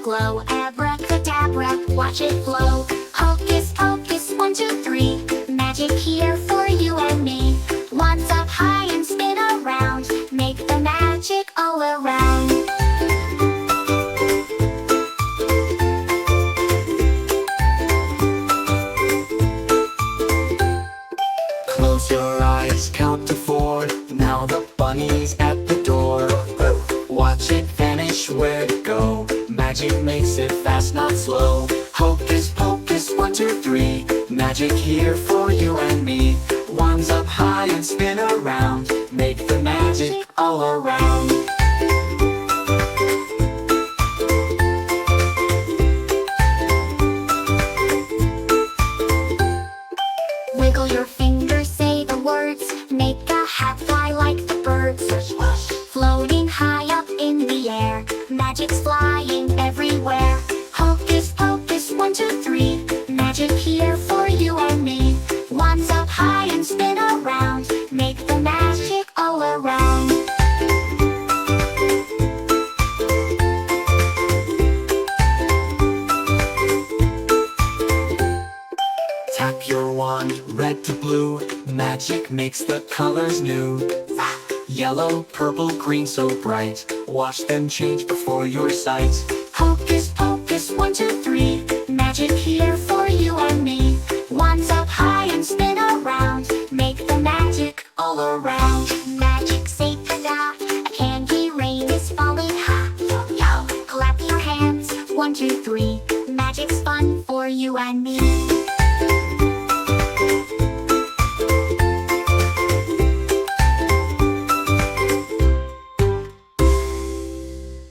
glow. Abracadabra, watch it flow. Hocus pocus, 1, 2, 3. Magic here for you and me. Wands up high and spin around. Make the magic all around. Close your eyes, count to 4. Now the bunny's at the door. Watch it vanish, where'd it go? Magic makes it fast, not slow. Hocus pocus, 1, 2, 3. Magic here for you and me. Wands up high and spin around. Make the magic all around. Wiggle your fingers, say the words. Make a hat fly like the birds. Floating high up in the air. Magic's flying everywhere. Hocus pocus, 1, 2, 3. Magic here for you and me. Wands up high and spin around. Make the magic all around. Tap your wand, red to blue. Magic makes the colors new. Yellow, purple, green so bright. Watch them change before your sight. Hocus pocus, 1, 2, 3. Magic here for you and me. Wands up high and spin around. Make the magic all around. Magic say ta-da. A candy rain is falling. Ha! Yo! Clap your hands. 1, 2, 3. Magic's fun for you and me.